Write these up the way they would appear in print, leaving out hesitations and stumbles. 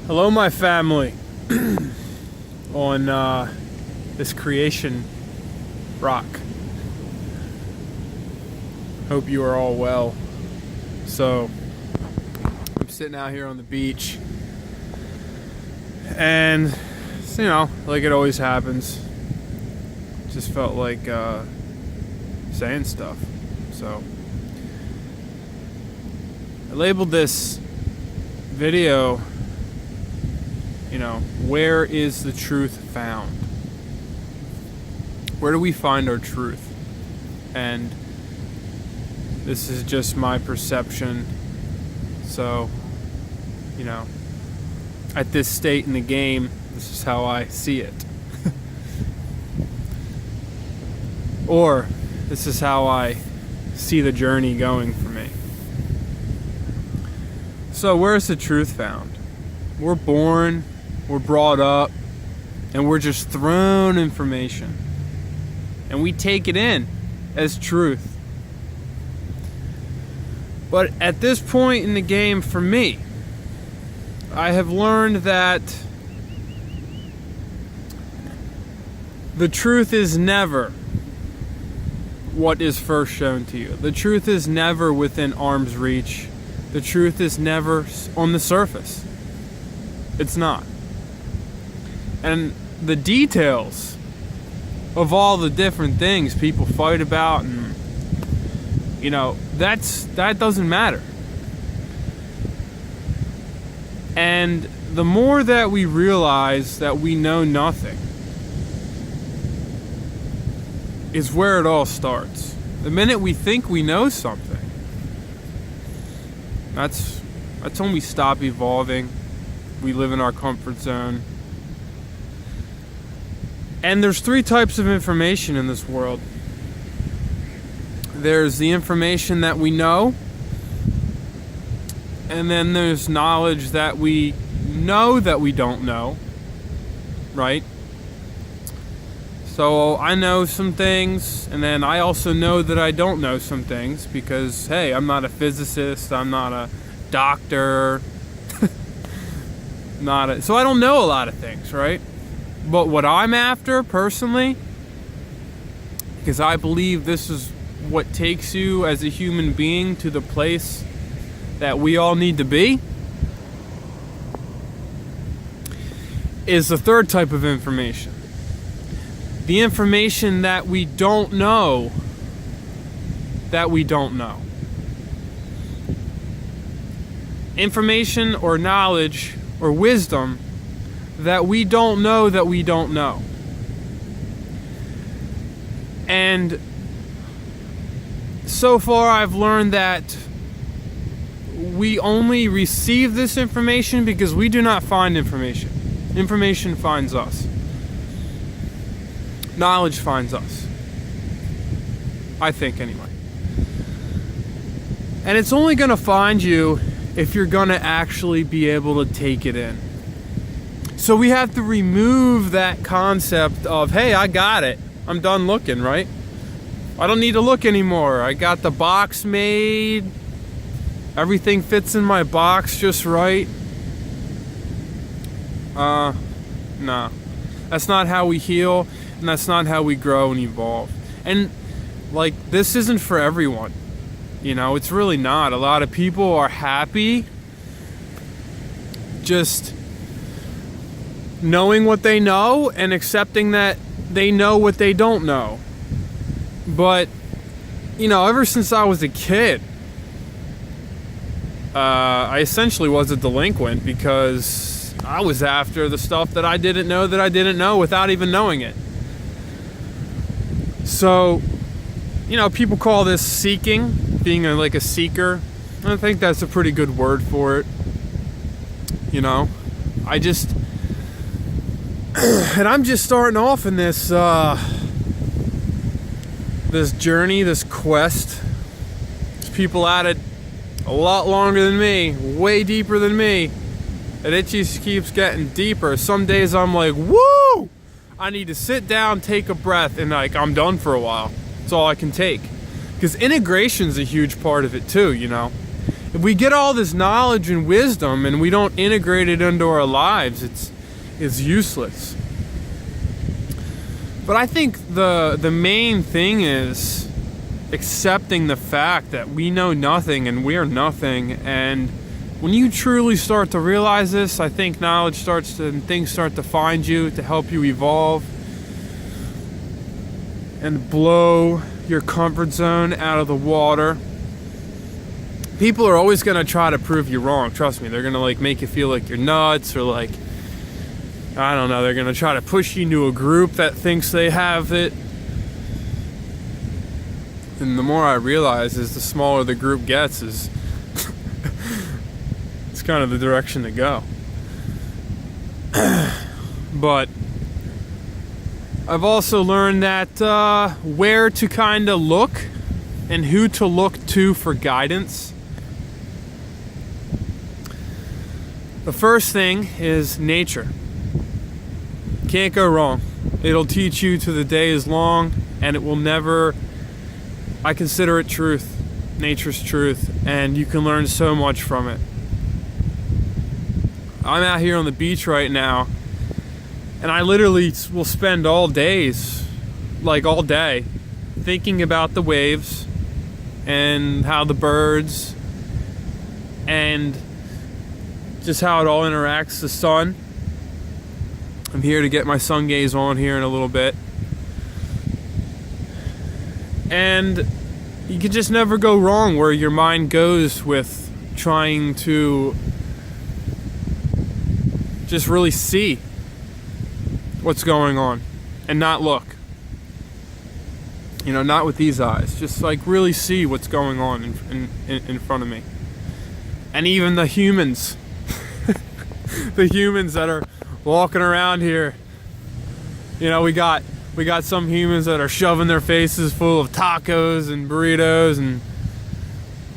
Hello, my family, on this creation rock. Hope you are all well. So, I'm sitting out here on the beach, and you know, like it always happens, just felt like saying stuff. So, I labeled this video, you know, where is the truth found? Where do we find our truth? And this is just my perception. So, you know, at this state in the game, this is how I see it. Or, this is how I see the journey going for me. So, where's the truth found? We're born, we're brought up, and we're just thrown information. And we take it in as truth. But at this point in the game, for me, I have learned that the truth is never what is first shown to you. The truth is never within arm's reach. The truth is never on the surface. It's not. And the details of all the different things people fight about, and you know, that doesn't matter. And the more that we realize that we know nothing is where it all starts. The minute we think we know something, that's when we stop evolving. We live in our comfort zone. And there's three types of information in this world. There's the information that we know, and then there's knowledge that we know that we don't know, right? So I know some things, and then I also know that I don't know some things because, hey, I'm not a physicist, I'm not a doctor, so I don't know a lot of things, right? But what I'm after, personally, because I believe this is what takes you as a human being to the place that we all need to be, is the third type of information. The information that we don't know that we don't know. Information or knowledge or wisdom that we don't know that we don't know. And so far I've learned that we only receive this information because we do not find information. Information finds us. Knowledge finds us. I think, anyway. And it's only going to find you if you're going to actually be able to take it in. So we have to remove that concept of, hey, I got it. I'm done looking, right? I don't need to look anymore. I got the box made. Everything fits in my box just right. No. That's not how we heal, and that's not how we grow and evolve. And, like, this isn't for everyone. You know, it's really not. A lot of people are happy just knowing what they know and accepting that they know what they don't know. But, you know, ever since I was a kid, I essentially was a delinquent because I was after the stuff that I didn't know without even knowing it. So, you know, people call this seeking, being like a seeker. I think that's a pretty good word for it. You know, and I'm just starting off in this this journey, this quest. There's people at it a lot longer than me, way deeper than me, and it just keeps getting deeper. Some days I'm like, woo! I need to sit down, take a breath, and like, I'm done for a while. That's all I can take. Because integration's a huge part of it too, you know. if we get all this knowledge and wisdom and we don't integrate it into our lives, it's useless. But I think the main thing is accepting the fact that we know nothing and we're nothing. And when you truly start to realize this, I think knowledge starts to, and things start to find you to help you evolve and blow your comfort zone out of the water. People are always going to try to prove you wrong. Trust me, they're going to like make you feel like you're nuts, or like, I don't know, they're going to try to push you into a group that thinks they have it. And the more I realize is the smaller the group gets, is it's kind of the direction to go. But I've also learned that where to kind of look and who to look to for guidance. The first thing is nature. Can't go wrong. It'll teach you to the day is long, and it will never, I consider it truth. Nature's truth, and you can learn so much from it. I'm out here on the beach right now, and I literally will spend all days, like all day, thinking about the waves and how the birds and just how it all interacts, the sun. I'm here to get my sun gaze on here in a little bit. And you can just never go wrong where your mind goes with trying to just really see what's going on and not look. You know, not with these eyes. Just like really see what's going on in front of me. And even the humans, the humans that are walking around here, you know, we got some humans that are shoving their faces full of tacos and burritos, and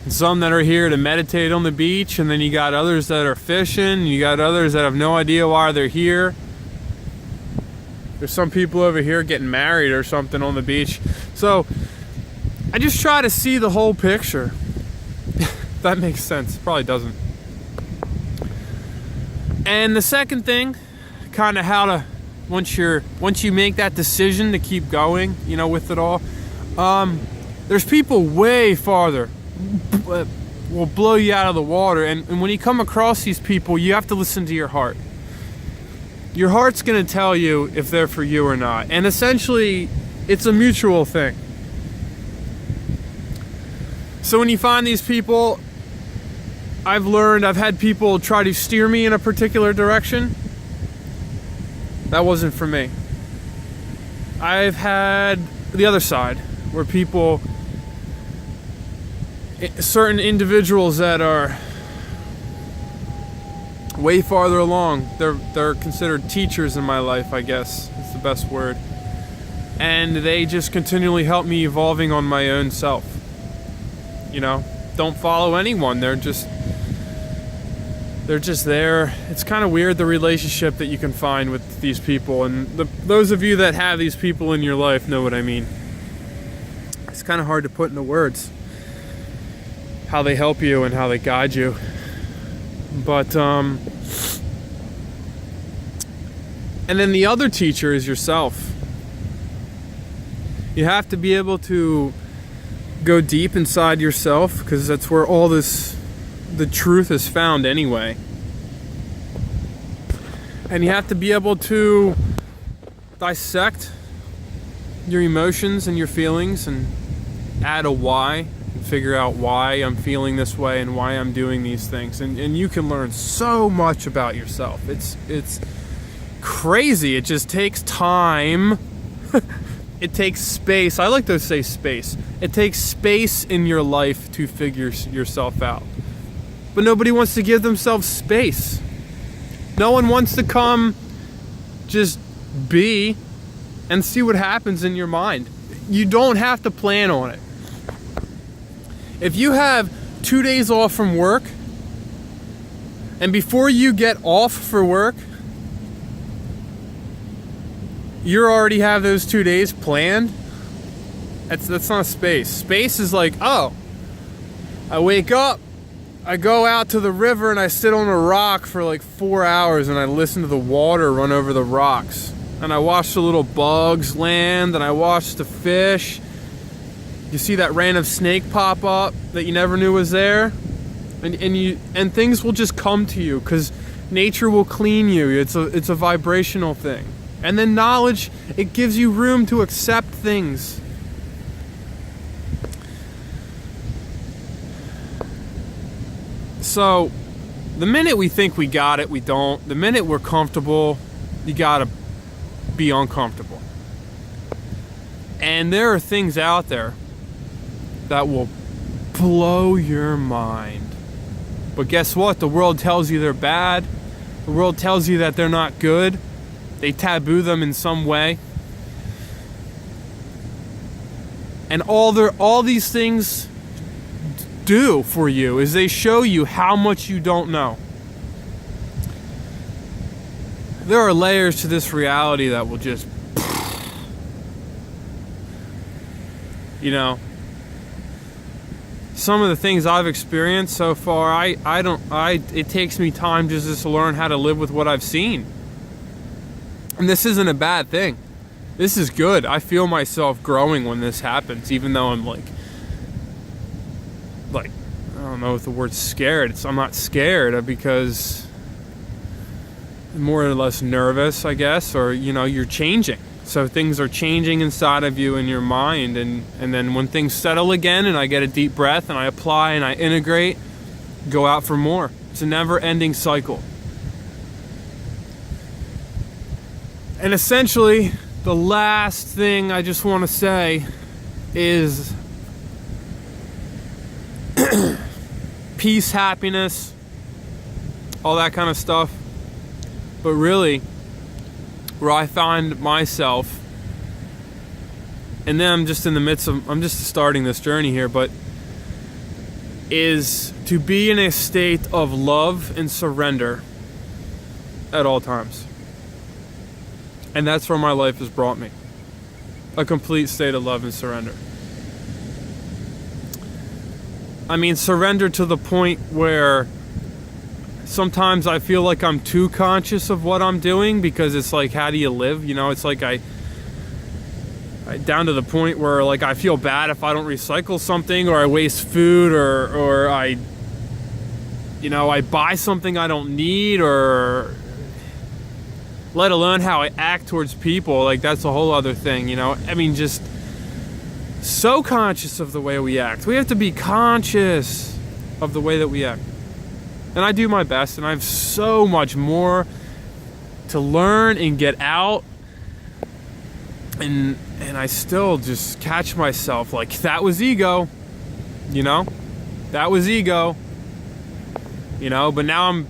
some that are here to meditate on the beach, and then you got others that are fishing, you got others that have no idea why they're here. There's some people over here getting married or something on the beach. So I just try to see the whole picture. If that makes sense. Probably doesn't. And the second thing, kind of how to, once you make that decision to keep going, you know, with it all, there's people way farther will blow you out of the water. And when you come across these people, you have to listen to your heart. Your heart's going to tell you if they're for you or not. And essentially, it's a mutual thing. So when you find these people, I've had people try to steer me in a particular direction. That wasn't for me. I've had the other side, where people, certain individuals that are way farther along, they're considered teachers in my life, I guess is the best word, and they just continually help me evolving on my own self. You know, don't follow anyone. They're just there. It's kind of weird, the relationship that you can find with these people, and those of you that have these people in your life know what I mean. It's kind of hard to put into words how they help you and how they guide you. But and then the other teacher is yourself. You have to be able to go deep inside yourself, because that's where all the truth is found anyway. And you have to be able to dissect your emotions and your feelings and add a why, and figure out why I'm feeling this way and why I'm doing these things. And you can learn so much about yourself. It's crazy. It just takes time. It takes space. I like to say space. It takes space in your life to figure yourself out. But nobody wants to give themselves space. No one wants to come just be and see what happens in your mind. You don't have to plan on it. If you have 2 days off from work, and before you get off for work, you already have those 2 days planned, that's not space. Space is like, oh, I wake up, I go out to the river and I sit on a rock for like 4 hours and I listen to the water run over the rocks. And I watch the little bugs land and I watch the fish. You see that random snake pop up that you never knew was there. And things will just come to you because nature will clean you. It's a vibrational thing. And then knowledge, it gives you room to accept things. So, the minute we think we got it, we don't. The minute we're comfortable, you gotta be uncomfortable. And there are things out there that will blow your mind. But guess what? The world tells you they're bad. The world tells you that they're not good. They taboo them in some way. And all these things do for you is they show you how much you don't know. There are layers to this reality that will just, you know, some of the things I've experienced so far, it takes me time just to learn how to live with what I've seen. And this isn't a bad thing. This is good. I feel myself growing when this happens, even though I'm like I don't know if the word's scared. I'm not scared because I'm more or less nervous, I guess, or you're changing. So things are changing inside of you in your mind, and then when things settle again and I get a deep breath and I apply and I integrate, go out for more. It's a never-ending cycle. And essentially, the last thing I just want to say is peace, happiness, all that kind of stuff. But really, where I find myself, and then I'm just starting this journey here, but is to be in a state of love and surrender at all times. And that's where my life has brought me. A complete state of love and surrender. I mean, surrender to the point where sometimes I feel like I'm too conscious of what I'm doing because it's like, how do you live? It's like I down to the point where like I feel bad if I don't recycle something, or I waste food, or I buy something I don't need, or let alone how I act towards people. Like, that's a whole other thing, I mean, just so conscious of the way we act. We have to be conscious of the way that we act. And I do my best, and I have so much more to learn and get out. And I still just catch myself like, that was ego, that was ego, but now I'm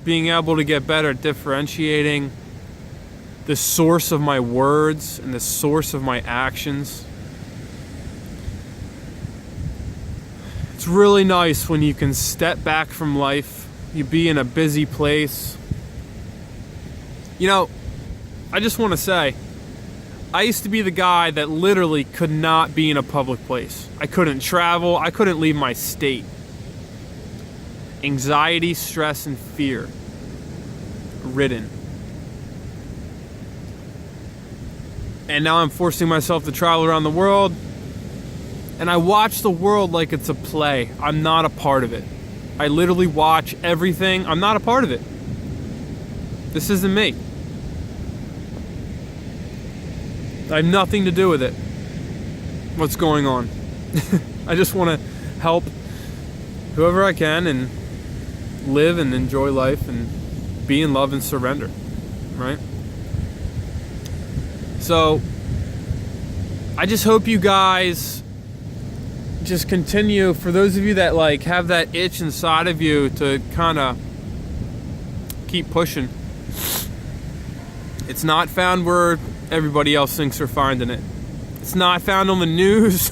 being able to get better at differentiating the source of my words and the source of my actions. It's really nice when you can step back from life, you be in a busy place. I just want to say, I used to be the guy that literally could not be in a public place. I couldn't travel, I couldn't leave my state. Anxiety, stress, and fear ridden. And now I'm forcing myself to travel around the world, and I watch the world like it's a play. I'm not a part of it. I literally watch everything. I'm not a part of it. This isn't me. I have nothing to do with it. What's going on? I just want to help whoever I can and live and enjoy life and be in love and surrender, right? So I just hope you guys just continue, for those of you that like have that itch inside of you to kind of keep pushing. It's not found where everybody else thinks they're finding it. It's not found on the news.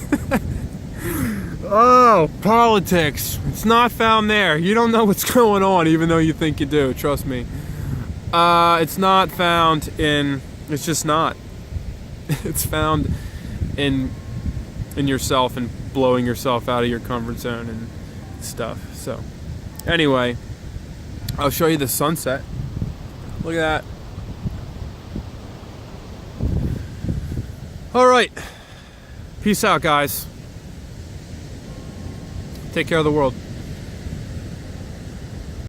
Oh, politics. It's not found there. You don't know what's going on, even though you think you do. Trust me. It's not found in... It's just not. It's found in yourself and blowing yourself out of your comfort zone and stuff. So, Anyway, I'll show you the sunset. Look at that. All right. Peace out, guys. Take care of the world.